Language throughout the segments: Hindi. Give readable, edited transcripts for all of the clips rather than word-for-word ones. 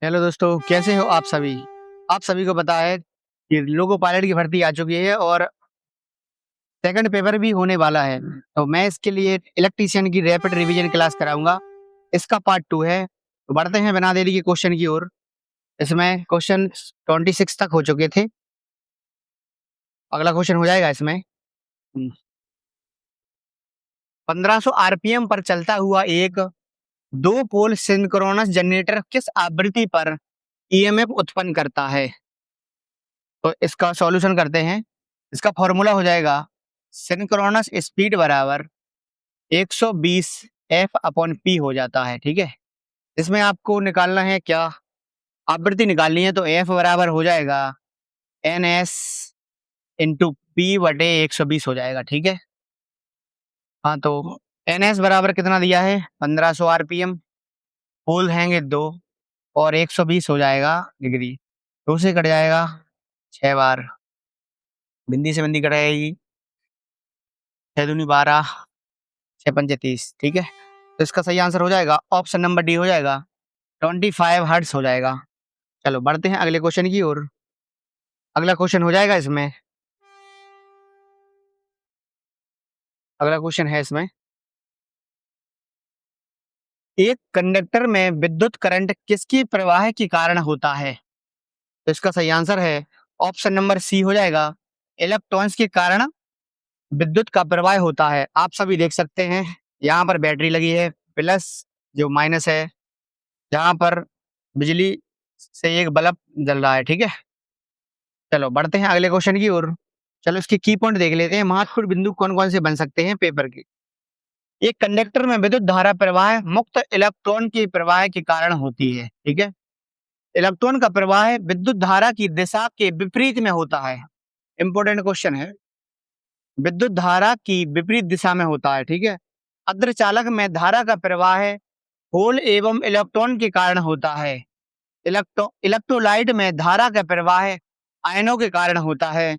हेलो दोस्तों, कैसे हो आप सभी। आप सभी को पता है कि लोको पायलट की भर्ती आ चुकी है और सेकंड पेपर भी होने वाला है। तो मैं इसके लिए इलेक्ट्रीशियन की रैपिड रिवीजन क्लास कराऊंगा। इसका पार्ट 2 है। तो बढ़ते हैं बिना देरी के क्वेश्चन की ओर। इसमें क्वेश्चन 26 तक हो चुके थे। अगला क्वेश्चन हो जाएगा इसमें। 1500 आरपीएम पर चलता हुआ एक दो पोल सिंक्रोनस जनरेटर किस आवृत्ति पर ईएमएफ उत्पन्न करता है। तो इसका सॉल्यूशन करते हैं। इसका फॉर्मूला हो जाएगा सिंक्रोनस स्पीड बराबर 120 एफ अपॉन पी हो जाता है। ठीक है, इसमें आपको निकालना है क्या, आवृत्ति निकालनी है। तो एफ बराबर हो जाएगा एन एस इंटू पी बटे 120 हो जाएगा। ठीक है, हाँ तो एन एस बराबर कितना दिया है 1500 आरपीएम, पोल हैंगे दो और 120 हो जाएगा डिग्री। दो से कट जाएगा 6 बार, बिंदी से बिंदी कट जाएगी, 6 दूनी 12, 6 पंजे 30। ठीक है, तो इसका सही आंसर हो जाएगा ऑप्शन नंबर डी हो जाएगा 25 हर्ट्ज हो जाएगा। चलो बढ़ते हैं अगले क्वेश्चन की ओर। अगला क्वेश्चन हो जाएगा इसमें। अगला क्वेश्चन है इसमें, एक कंडक्टर में विद्युत करंट किसकी प्रवाह के कारण होता है। तो इसका सही आंसर है ऑप्शन नंबर सी हो जाएगा इलेक्ट्रॉन्स के कारण विद्युत का प्रवाह होता है। आप सभी देख सकते हैं यहाँ पर बैटरी लगी है, प्लस जो माइनस है, जहाँ पर बिजली से एक बल्ब जल रहा है। ठीक है, चलो बढ़ते हैं अगले क्वेश्चन की ओर। चलो इसके की पॉइंट देख लेते हैं, महत्वपूर्ण बिंदु कौन कौन से बन सकते हैं पेपर के। एक कंडक्टर में विद्युत धारा प्रवाह मुक्त इलेक्ट्रॉन के प्रवाह के कारण होती है। ठीक है, इलेक्ट्रॉन का प्रवाह विद्युत धारा की दिशा के विपरीत में होता है। इंपॉर्टेंट क्वेश्चन है, विद्युत धारा की विपरीत दिशा में होता है। ठीक है, अर्धचालक में धारा का प्रवाह होल एवं इलेक्ट्रॉन के कारण होता है। इलेक्ट्रोलाइट में धारा का प्रवाह आयनों के कारण होता है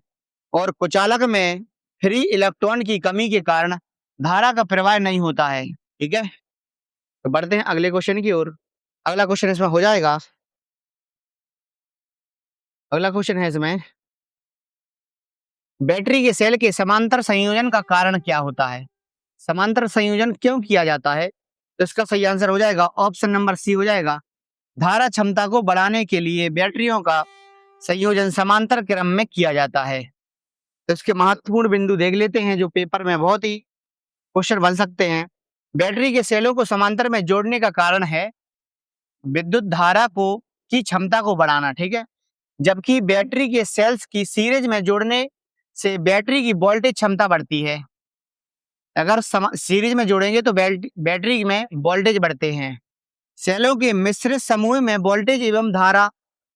और कुचालक में फ्री इलेक्ट्रॉन की कमी के कारण धारा का प्रवाह नहीं होता है। ठीक है, तो बढ़ते हैं अगले क्वेश्चन की ओर। अगला क्वेश्चन इसमें हो जाएगा। अगला क्वेश्चन है इसमें, बैटरी के सेल के समांतर संयोजन का कारण क्या होता है। समांतर संयोजन क्यों किया जाता है। तो इसका सही आंसर हो जाएगा ऑप्शन नंबर सी हो जाएगा धारा क्षमता को बढ़ाने के लिए बैटरियों का संयोजन समांतर क्रम में किया जाता है। तो इसके महत्वपूर्ण बिंदु देख लेते हैं जो पेपर में बहुत ही क्वेश्चन बन सकते हैं। बैटरी के सेलों को समांतर में जोड़ने का कारण है विद्युत धारा को की क्षमता को बढ़ाना। ठीक है, जबकि बैटरी के सेल्स की सीरीज में जोड़ने से बैटरी की वोल्टेज क्षमता बढ़ती है। अगर सीरीज में जोड़ेंगे तो बैटरी में वोल्टेज बढ़ते हैं। सेलों के मिश्रित समूह में वोल्टेज एवं धारा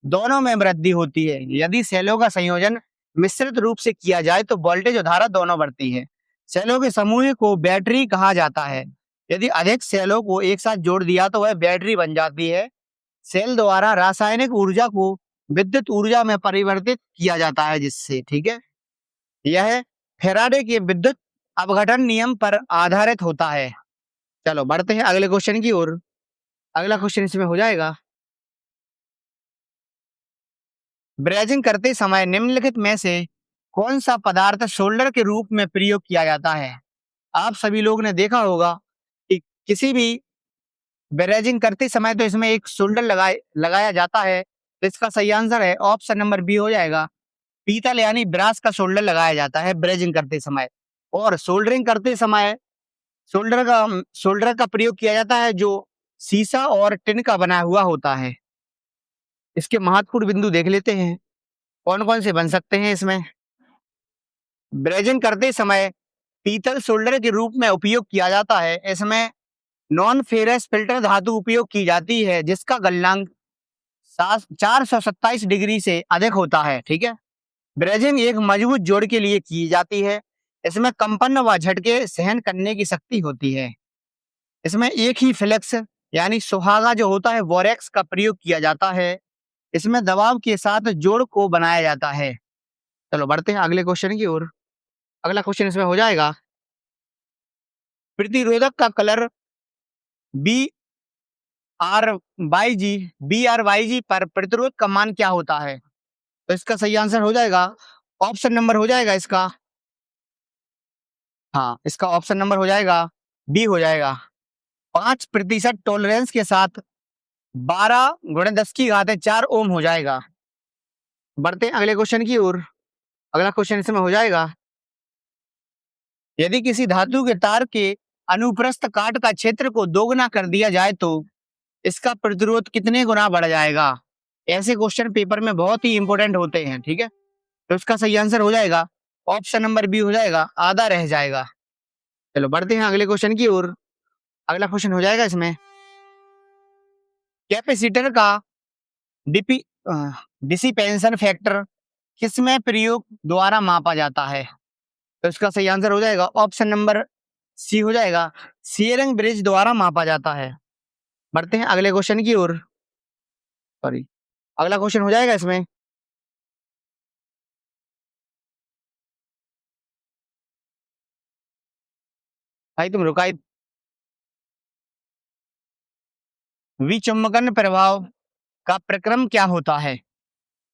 दोनों में वृद्धि होती है। यदि सेलों का संयोजन मिश्रित रूप से किया जाए तो वोल्टेज और धारा दोनों बढ़ती है। सेलों के समूह को बैटरी कहा जाता है। यदि अधिक सेलों को एक साथ जोड़ दिया तो वह बैटरी बन जाती है। सेल द्वारा रासायनिक ऊर्जा को विद्युत ऊर्जा में परिवर्तित किया जाता है जिससे, ठीक है, यह फैराडे के विद्युत अपघटन नियम पर आधारित होता है। चलो बढ़ते हैं अगले क्वेश्चन की ओर। अगला क्वेश्चन इसमें हो जाएगा, ब्रेजिंग करते समय निम्नलिखित में से कौन सा पदार्थ शोल्डर के रूप में प्रयोग किया जाता है। आप सभी लोग ने देखा होगा कि किसी भी ब्रेजिंग करते समय तो इसमें एक शोल्डर लगाया जाता है। तो इसका सही आंसर है ऑप्शन नंबर बी हो जाएगा पीतल यानी ब्रास का शोल्डर लगाया जाता है ब्रेजिंग करते समय। और सोल्डरिंग करते समय शोल्डर का प्रयोग किया जाता है जो शीशा और टिन का बना हुआ होता है। इसके महत्वपूर्ण बिंदु देख लेते हैं कौन कौन से बन सकते हैं इसमें। ब्रेजिंग करते समय पीतल सोल्डर के रूप में उपयोग किया जाता है। इसमें नॉन फेरस फिल्टर धातु उपयोग की जाती है जिसका गलनांक 427 डिग्री से अधिक होता है। ठीक है, ब्रेजिंग एक मजबूत जोड़ के लिए की जाती है। इसमें कंपन व झटके सहन करने की शक्ति होती है। इसमें एक ही फ्लेक्स यानी सुहागा जो होता है बोरेक्स का प्रयोग किया जाता है। इसमें दबाव के साथ जोड़ को बनाया जाता है। चलो बढ़ते हैं अगले क्वेश्चन की ओर। अगला क्वेश्चन इसमें हो जाएगा, प्रतिरोधक का colour B R by G, B R Y G पर प्रतिरोध का मान क्या होता है? तो इसका सही आंसर हो जाएगा ऑप्शन नंबर हो जाएगा इसका, हाँ इसका ऑप्शन नंबर हो जाएगा बी हो जाएगा। 5% टॉलरेंस के साथ 12 × 10⁻⁴ ओम हो जाएगा। बढ़ते हैं अगले क्वेश्चन की ओर। अगला क्वेश्चन इसमें हो जाएगा, यदि किसी धातु के तार के अनुप्रस्थ काट का क्षेत्र को दोगुना कर दिया जाए तो इसका प्रतिरोध कितने गुना बढ़ जाएगा? ऐसे क्वेश्चन पेपर में बहुत ही इंपॉर्टेंट होते हैं, ठीक है। तो इसका सही आंसर हो जाएगा ऑप्शन नंबर बी हो जाएगा, आधा रह जाएगा। चलो बढ़ते हैं अगले क्वेश्चन की ओर। अगला क्वेश्चन हो जाएगा इसमें, कैपेसिटर का डिपी डिसिपेंशन फैक्टर किसमें प्रयोग द्वारा मापा जाता है? तो इसका सही आंसर हो जाएगा ऑप्शन नंबर सी हो जाएगा, सीयरिंग ब्रिज द्वारा मापा जाता है। बढ़ते हैं अगले क्वेश्चन की ओर। सॉरी, अगला क्वेश्चन हो जाएगा इसमें, भाई तुम रुका, विचुम्बकन प्रभाव का प्रक्रम क्या होता है?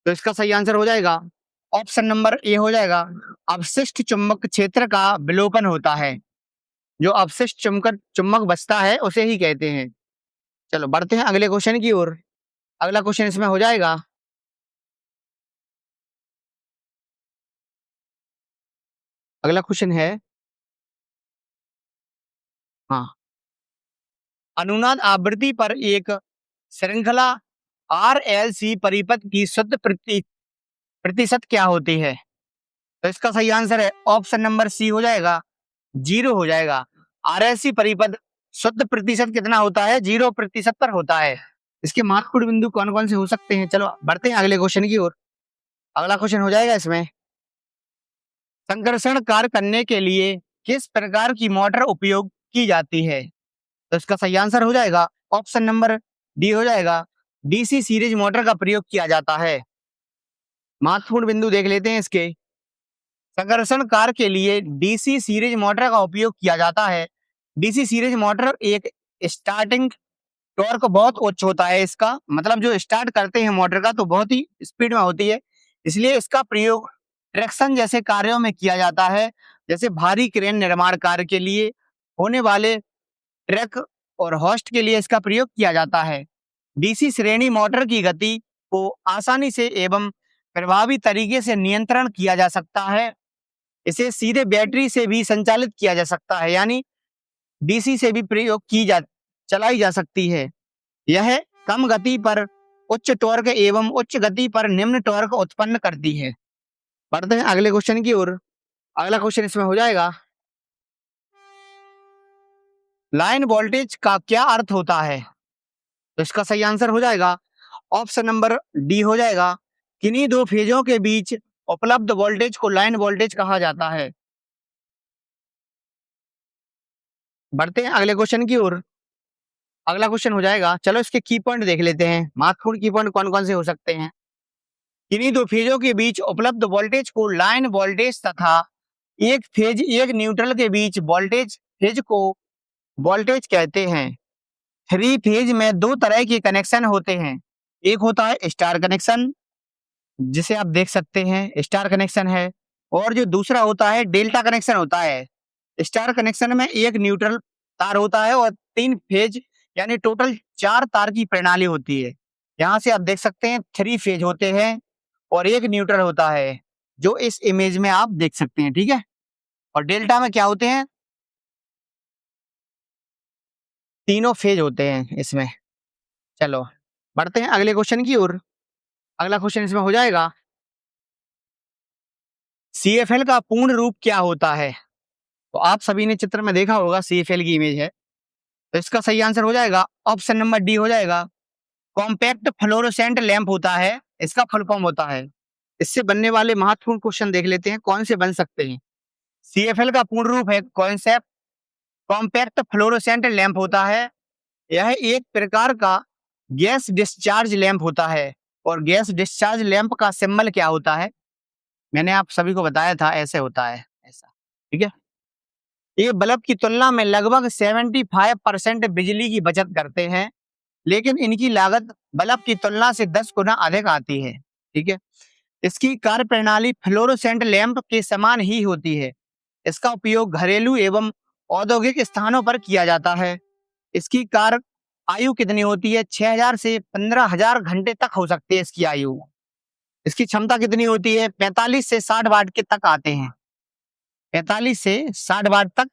तो इसका सही आंसर हो जाएगा ऑप्शन नंबर ए हो जाएगा, अवशिष्ट चुंबक क्षेत्र का विलोपन होता है। जो अवशिष्ट चुंबक चुंबक बचता है उसे ही कहते हैं। चलो बढ़ते हैं अगले क्वेश्चन की ओर। अगला क्वेश्चन इसमें हो जाएगा, अगला क्वेश्चन है, हाँ, अनुनाद आवृत्ति पर एक श्रृंखला RLC परिपथ की शुद्ध प्रतिशत क्या होती है? तो इसका सही आंसर है ऑप्शन नंबर सी हो जाएगा, 0 हो जाएगा। RLC परिपथ शुद्ध प्रतिशत कितना होता है? 0% पर होता है। इसके महत्वपूर्ण बिंदु कौन कौन से हो सकते हैं? चलो बढ़ते हैं अगले क्वेश्चन की ओर। अगला क्वेश्चन हो जाएगा इसमें, संकर्षण कार्य करने के लिए किस प्रकार की मोटर उपयोग की जाती है? तो इसका सही आंसर हो जाएगा ऑप्शन नंबर डी हो जाएगा, DC सीरीज मोटर का प्रयोग किया जाता है। महत्वपूर्ण बिंदु देख लेते हैं इसके। संकर्षण कार्य के लिए DC सीरीज मोटर का उपयोग किया जाता है। DC सीरीज मोटर एक स्टार्टिंग टॉर्क बहुत उच्च होता है इसका, मतलब जो स्टार्ट करते हैं मोटर का तो बहुत ही स्पीड में होती है, इसलिए इसका प्रयोग ट्रैक्शन जैसे कार्यों में किया जाता है। जैसे भारी क्रेन निर्माण कार्य के लिए होने वाले ट्रक और होस्ट के लिए इसका प्रयोग किया जाता है। DC श्रेणी मोटर की गति को आसानी से एवं प्रभावी तरीके से नियंत्रण किया जा सकता है। इसे सीधे बैटरी से भी संचालित किया जा सकता है, यानी DC से भी प्रयोग की जा चलाई जा सकती है। यह कम गति पर उच्च टॉर्क एवं उच्च गति पर निम्न टॉर्क उत्पन्न करती है। बढ़ते हैं अगले क्वेश्चन की ओर। अगला क्वेश्चन इसमें हो जाएगा, लाइन वोल्टेज का क्या अर्थ होता है? तो इसका सही आंसर हो जाएगा ऑप्शन नंबर डी हो जाएगा, किन्हीं दो फेजों के बीच उपलब्ध वोल्टेज को लाइन वोल्टेज कहा जाता है। बढ़ते हैं अगले क्वेश्चन की ओर। अगला क्वेश्चन हो जाएगा, चलो इसके की पॉइंट देख लेते हैं, महत्वपूर्ण की पॉइंट कौन कौन से हो सकते हैं। किन्हीं दो फेजों के बीच उपलब्ध वोल्टेज को लाइन वोल्टेज तथा एक फेज एक न्यूट्रल के बीच वोल्टेज फेज को वोल्टेज कहते हैं। 3 फेज में दो तरह के कनेक्शन होते हैं, एक होता है स्टार कनेक्शन, जिसे आप देख सकते हैं स्टार कनेक्शन है, और जो दूसरा होता है डेल्टा कनेक्शन होता है। स्टार कनेक्शन में एक न्यूट्रल तार होता है और 3 फेज यानी टोटल 4 तार की प्रणाली होती है। यहाँ से आप देख सकते हैं 3 फेज होते हैं और एक न्यूट्रल होता है, जो इस इमेज में आप देख सकते हैं, ठीक है। और डेल्टा में क्या होते हैं? तीनों फेज होते हैं इसमें। चलो बढ़ते हैं अगले क्वेश्चन की ओर। अगला क्वेश्चन इसमें हो जाएगा, CFL का पूर्ण रूप क्या होता है? तो आप सभी ने चित्र में देखा होगा CFL की इमेज है, तो इसका सही आंसर हो जाएगा ऑप्शन नंबर डी हो जाएगा, कॉम्पैक्ट फ्लोरोसेंट लैंप होता है, इसका फुल फॉर्म होता है। इससे बनने वाले महत्वपूर्ण क्वेश्चन देख लेते हैं कौन से बन सकते हैं। CFL का पूर्ण रूप है कॉन्सेप्ट कॉम्पैक्ट फ्लोरोसेंट लैंप होता है। यह एक प्रकार का गैस डिस्चार्ज लैंप होता है, और गैस डिस्चार्ज लैंप का सिंबल क्या होता है? मैंने आप सभी को बताया था, ऐसे होता है ऐसा, ठीक है। ये बल्ब की तुलना में लगभग 75% बिजली की बचत करते हैं। लेकिन इनकी लागत बल्ब की तुलना से 10 गुना अधिक आती है। ठीक है। इसकी कार्य प्रणाली फ्लोरोसेंट लैंप के समान ही होती है। इसका उपयोग घरेलू एवं औद्योगिक स्थानों पर किया जाता है। इसकी कार्य आयु कितनी होती है? 6000 से 15000 घंटे तक हो सकती है इसकी आयु। इसकी क्षमता कितनी होती है? 45 से 60 वाट के तक आते हैं। 45 से 60 वाट तक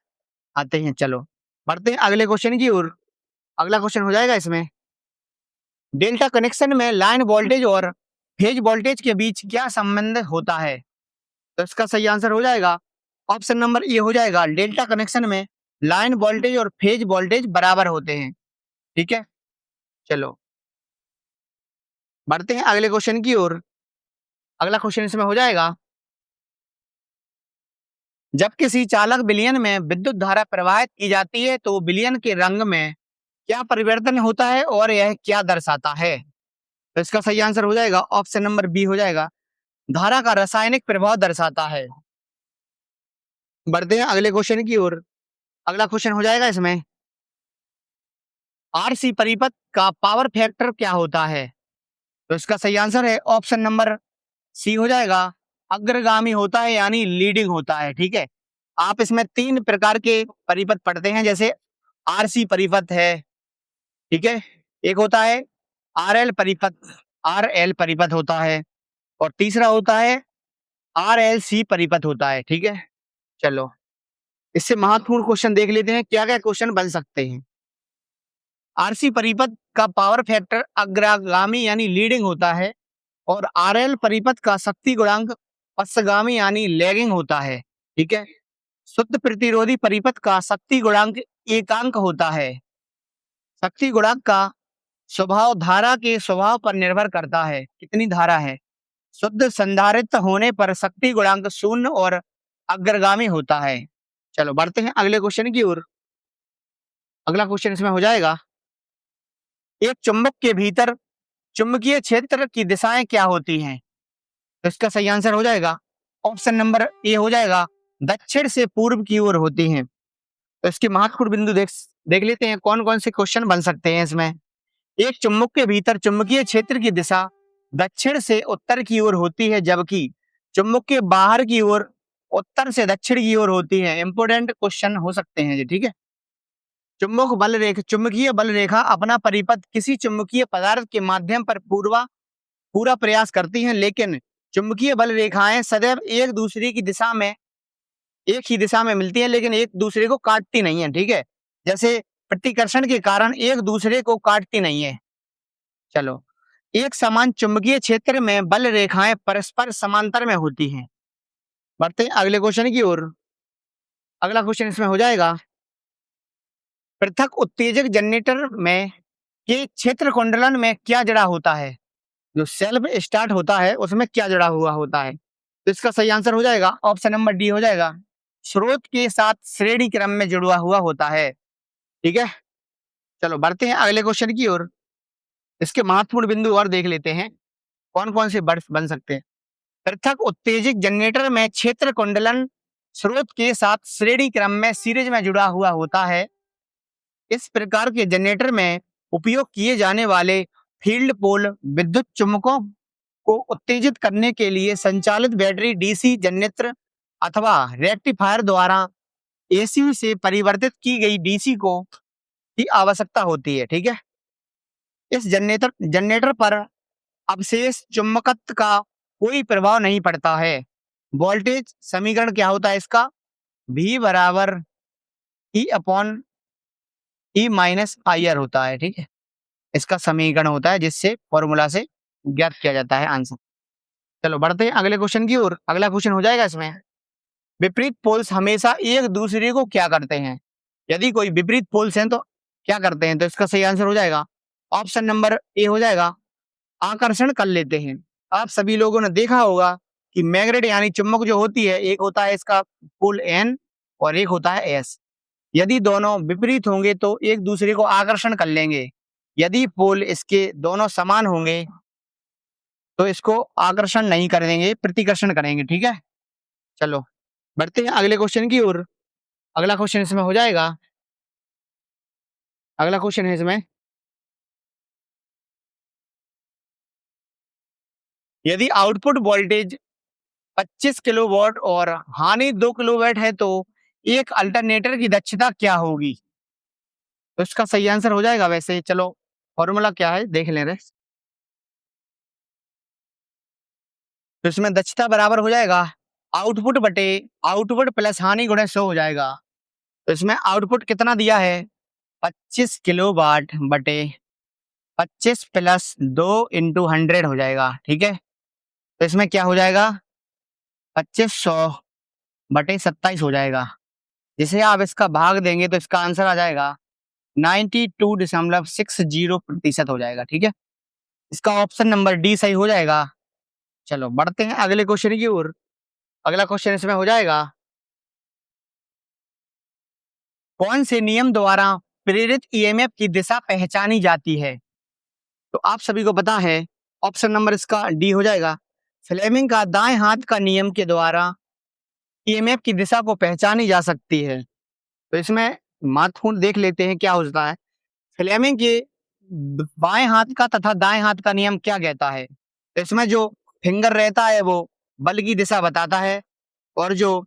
आते हैं। चलो बढ़ते हैं अगले क्वेश्चन की ओर। अगला क्वेश्चन हो जाएगा इसमें, डेल्टा कनेक्शन में लाइन वोल्टेज और फेज वोल्टेज के बीच क्या संबंध होता है? तो इसका सही आंसर हो जाएगा ऑप्शन नंबर ए हो जाएगा। डेल्टा कनेक्शन में लाइन वोल्टेज और फेज वोल्टेज बराबर होते हैं। ठीक है। चलो बढ़ते हैं अगले क्वेश्चन की ओर। अगला क्वेश्चन इसमें हो जाएगा, जब किसी चालक विलयन में विद्युत धारा प्रवाहित की जाती है तो विलयन के रंग में क्या परिवर्तन होता है और यह क्या दर्शाता है? तो इसका सही आंसर हो जाएगा ऑप्शन नंबर बी हो जाएगा, धारा का रासायनिक प्रभाव दर्शाता है। बढ़ते हैं अगले क्वेश्चन की ओर। अगला क्वेश्चन हो जाएगा इसमें, आरसी परिपथ का पावर फैक्टर क्या होता है? तो इसका सही आंसर है ऑप्शन नंबर सी हो जाएगा, अग्रगामी होता है यानी लीडिंग होता है। ठीक है। आप इसमें 3 प्रकार के परिपथ पढ़ते हैं, जैसे आरसी परिपथ है। ठीक है। एक होता है आरएल परिपथ, आरएल परिपथ होता है, और तीसरा होता है आरएलसी परिपथ होता है। ठीक है। चलो इससे महत्वपूर्ण क्वेश्चन देख लेते हैं, क्या क्या क्वेश्चन बन सकते हैं। आरसी परिपथ का पावर फैक्टर अग्रगामी यानी लीडिंग होता है, और आरएल परिपथ का शक्ति गुणांक पश्चगामी यानी लैगिंग होता है। ठीक है। शुद्ध प्रतिरोधी परिपथ का शक्ति गुणांक एकांक होता है। शक्ति गुणांक का स्वभाव धारा के स्वभाव पर निर्भर करता है, कितनी धारा है। शुद्ध संधारित्र होने पर शक्ति गुणांक 0 और अग्रगामी होता है। चलो बढ़ते हैं अगले क्वेश्चन की ओर। अगला क्वेश्चन इसमें हो जाएगा, एक चुंबक के भीतर चुंबकीय क्षेत्र की दिशाएं क्या होती हैं? तो इसका सही आंसर हो जाएगा ऑप्शन नंबर ए हो जाएगा, दक्षिण से पूर्व की ओर होती हैं। तो इसके महत्वपूर्ण बिंदु देख देख लेते हैं, कौन कौन से क्वेश्चन बन सकते हैं इसमें। एक चुंबक के भीतर चुंबकीय क्षेत्र की दिशा दक्षिण से उत्तर की ओर होती है, जबकि चुंबक के बाहर की ओर उत्तर से दक्षिण की ओर होती है। इंपोर्टेंट क्वेश्चन हो सकते हैं जी। ठीक है। चुंबकीय बल रेखा अपना परिपथ किसी चुंबकीय पदार्थ के माध्यम पर पूरा प्रयास करती हैं, लेकिन चुंबकीय बल रेखाएं सदैव एक ही दिशा में मिलती हैं, लेकिन एक दूसरे को काटती नहीं है। ठीक है। जैसे प्रतिकर्षण के कारण एक दूसरे को काटती नहीं है। चलो, एक समान चुंबकीय क्षेत्र में बल रेखाएं परस्पर समांतर में होती हैं। बढ़ते हैं अगले क्वेश्चन की ओर। अगला क्वेश्चन इसमें हो जाएगा, पृथक उत्तेजक जनरेटर में के क्षेत्र कुंडलन में क्या जड़ा होता है? जो सेल्फ स्टार्ट होता है उसमें क्या जड़ा हुआ होता है? तो इसका सही आंसर हो जाएगा ऑप्शन नंबर डी हो जाएगा, स्रोत के साथ श्रेणी क्रम में जुड़ा हुआ होता है। ठीक है। चलो बढ़ते हैं अगले क्वेश्चन की ओर। इसके महत्वपूर्ण बिंदु और देख लेते हैं, कौन कौन से बर्फ बन सकते हैं। पृथक उत्तेजित जनरेटर में क्षेत्र कुंडलन स्रोत के साथ श्रेणी क्रम में सीरीज में जुड़ा हुआ होता है। इस प्रकार के जनरेटर में उपयोग किए जाने वाले फील्ड पोल विद्युत चुम्बकों को उत्तेजित करने के लिए संचालित बैटरी डीसी जनरेटर अथवा रेक्टिफायर द्वारा एसी से परिवर्तित की गई डीसी को की आवश्यकता होती है। ठीक है। इस जनरेटर पर अवशेष चुंबकत्व का कोई प्रभाव नहीं पड़ता है। वोल्टेज समीकरण क्या होता है इसका? V बराबर E upon E minus IR होता है। ठीक है। इसका समीकरण होता है जिससे फॉर्मूला से ज्ञात किया जाता है आंसर। चलो बढ़ते हैं अगले क्वेश्चन की ओर। अगला क्वेश्चन हो जाएगा इसमें, विपरीत पोल्स हमेशा एक दूसरे को क्या करते हैं? यदि कोई विपरीत पोल्स हैं तो क्या करते हैं? तो इसका सही आंसर हो जाएगा ऑप्शन नंबर ए हो जाएगा, आकर्षण कर लेते हैं। आप सभी लोगों ने देखा होगा कि मैग्नेट यानी चुंबक जो होती है, एक होता है इसका पोल N और एक होता है S। यदि दोनों विपरीत होंगे तो एक दूसरे को आकर्षण कर लेंगे। यदि पोल इसके दोनों समान होंगे तो इसको आकर्षण नहीं करेंगे, प्रतिकर्षण करेंगे। ठीक है। चलो बढ़ते हैं अगले क्वेश्चन की ओर। अगला क्वेश्चन इसमें हो जाएगा, अगला क्वेश्चन है इसमें, यदि आउटपुट वोल्टेज 25 किलोवाट और हानि 2 किलोवाट है तो एक अल्टरनेटर की दक्षता क्या होगी? तो इसका सही आंसर हो जाएगा, वैसे चलो फॉर्मूला क्या है देख ले रहे। तो इसमें दक्षता बराबर हो जाएगा आउटपुट बटे आउटपुट प्लस हानि गुणे 100 हो जाएगा। तो इसमें आउटपुट कितना दिया है 25 किलोवाट बटे 25 प्लस 2 इंटू 100 हो जाएगा। ठीक है, तो इसमें क्या हो जाएगा 2500 बटे 27 हो जाएगा। जिसे आप इसका भाग देंगे तो इसका आंसर आ जाएगा 92.60% हो जाएगा। ठीक है, इसका ऑप्शन नंबर डी सही हो जाएगा। चलो बढ़ते हैं अगले क्वेश्चन की ओर। अगला क्वेश्चन इसमें हो जाएगा, कौन से नियम द्वारा प्रेरित ईएमएफ की दिशा पहचानी जाती है? तो आप सभी को पता है, ऑप्शन नंबर इसका डी हो जाएगा। फ्लेमिंग का दाएं हाथ का नियम के द्वारा ईएमएफ की दिशा को पहचानी जा सकती है। तो इसमें महत्वपूर्ण देख लेते हैं क्या होता है। फ्लेमिंग के बाएं हाथ का तथा दाएं हाथ का नियम क्या कहता है? तो इसमें जो फिंगर रहता है वो बल की दिशा बताता है, और जो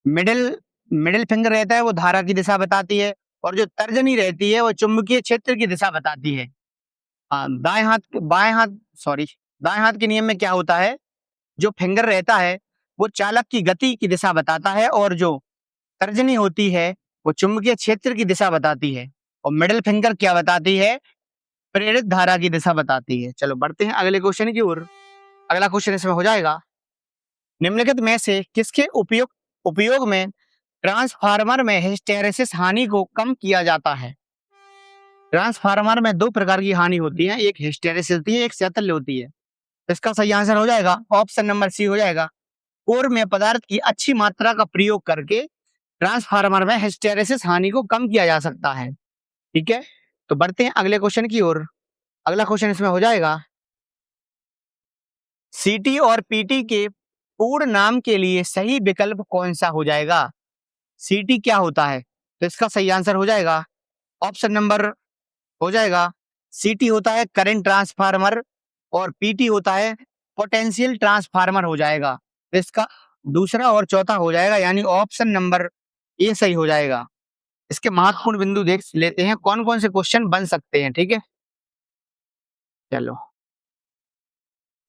मिडिल मिडिल फिंगर रहता है वो धारा की दिशा बताती है, और जो तर्जनी रहती है वो चुंबकीय क्षेत्र की दिशा बताती है। दाएं हाथ बाएं हाथ सॉरी दाएं हाथ के नियम में क्या होता है, जो फिंगर रहता है वो चालक की गति की दिशा बताता है, और जो तर्जनी होती है वो चुंबकीय क्षेत्र की दिशा बताती है, और मिडिल फिंगर क्या बताती है, प्रेरित धारा की दिशा बताती है। चलो बढ़ते हैं अगले क्वेश्चन की ओर। अगला क्वेश्चन इसमें हो जाएगा, निम्नलिखित में से किसके उपयोग में ट्रांसफार्मर में हिस्टैरिसीस हानि को कम किया जाता है? ट्रांसफार्मर में दो प्रकार की हानि होती है, एक हिस्टैरिसीस होती है, एक शैतल्य होती है। इसका सही आंसर हो जाएगा ऑप्शन नंबर सी हो जाएगा। कोर में पदार्थ की अच्छी मात्रा का प्रयोग करके ट्रांसफार्मर में हिस्टैरिसीस हानि को कम किया जा सकता है। ठीक है, तो बढ़ते हैं अगले क्वेश्चन की ओर। अगला क्वेश्चन इसमें हो जाएगा, सीटी और पीटी के पूर्ण नाम के लिए सही विकल्प कौन सा हो जाएगा? सीटी क्या होता है? तो इसका सही आंसर हो जाएगा ऑप्शन नंबर हो जाएगा, सीटी होता है करंट ट्रांसफार्मर, और पीटी होता है पोटेंशियल ट्रांसफार्मर हो जाएगा। तो इसका दूसरा और चौथा हो जाएगा, यानी ऑप्शन नंबर ए सही हो जाएगा। इसके महत्वपूर्ण बिंदु देख लेते हैं कौन कौन से क्वेश्चन बन सकते हैं। ठीक है, चलो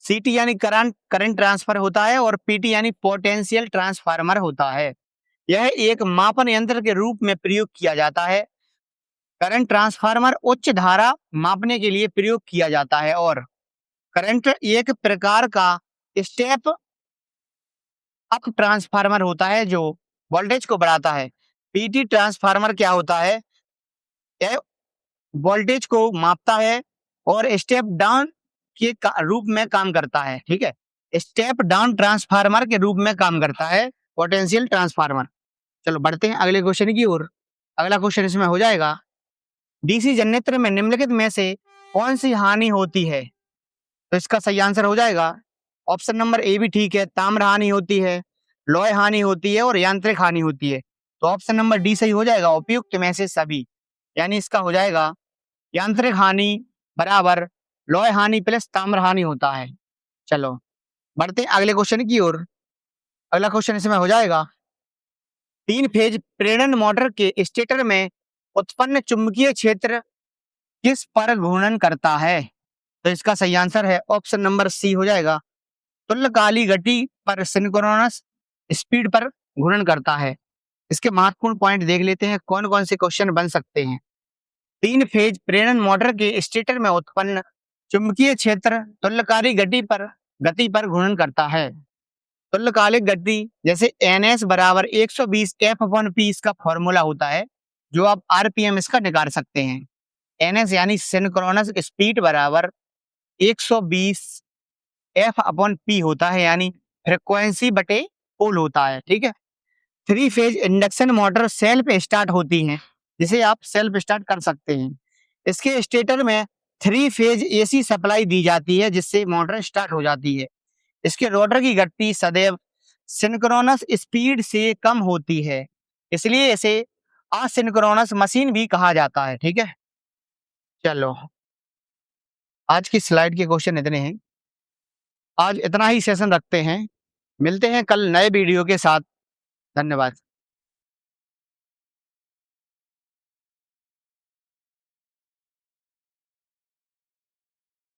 सीटी यानी करंट करंट ट्रांसफर होता है, और पीटी यानी पोटेंशियल ट्रांसफार्मर होता है। यह एक मापन यंत्र के रूप में प्रयोग किया जाता है। करंट ट्रांसफार्मर उच्च धारा मापने के लिए प्रयोग किया जाता है, और करंट एक प्रकार का स्टेप अप ट्रांसफार्मर होता है जो वोल्टेज को बढ़ाता है। पीटी ट्रांसफार्मर क्या होता है, यह वोल्टेज को मापता है और स्टेप डाउन के रूप में काम करता है। ठीक है, स्टेप डाउन ट्रांसफार्मर के रूप में काम करता है पोटेंशियल ट्रांसफार्मर। चलो बढ़ते हैं अगले क्वेश्चन की ओर। अगला क्वेश्चन इसमें हो जाएगा, डीसी जनरेटर में निम्नलिखित में से कौन सी हानि होती है? तो इसका सही आंसर हो जाएगा ऑप्शन नंबर ए भी ठीक है, ताम्र हानि होती है, लौह हानि होती है, और यांत्रिक हानि होती है। तो ऑप्शन नंबर डी सही हो जाएगा, उपयुक्त में से सभी, यानी इसका हो जाएगा यांत्रिक हानि बराबर लौह हानि प्लस ताम्र हानि होता है। चलो बढ़ते हैं अगले क्वेश्चन की ओर। अगला क्वेश्चन इसमें हो जाएगा, तीन फेज प्रेरण मोटर के स्टेटर में उत्पन्न चुंबकीय क्षेत्र किस पर घूर्णन करता है? तो इसका सही आंसर है ऑप्शन नंबर सी हो जाएगा, तुल्यकालिक गति पर सिंक्रोनस स्पीड पर घूर्णन करता है। इसके महत्वपूर्ण पॉइंट देख लेते हैं कौन कौन से क्वेश्चन बन सकते हैं। तीन फेज प्रेरण मोटर के स्टेटर में उत्पन्न चुंबकीय क्षेत्र तुल्यकालिक गति पर घूर्णन करता है। तुल्यकालिक गति जैसे NS बराबर 120 F/P इसका फॉर्मूला होता है, जो आप RPM इसका निकाल सकते हैं। NS यानी सिंक्रोनस स्पीड बराबर 120 F/P होता है, यानी फ्रीक्वेंसी बटे पोल होता है। ठीक है, three phase induction motor self start होती हैं, जिसे आप सेल्फ स्टार्ट कर सकते हैं। इसके स्टेटर में थ्री फेज AC सप्लाई दी जाती है, जिससे मोटर स्टार्ट हो जाती है। इसके रोटर की गति सदैव सिंक्रोनस स्पीड से कम होती है, इसलिए इसे असिंक्रोनस मशीन भी कहा जाता है। ठीक है, चलो आज की स्लाइड के क्वेश्चन इतने हैं। आज इतना ही सेशन रखते हैं। मिलते हैं कल नए वीडियो के साथ। धन्यवाद।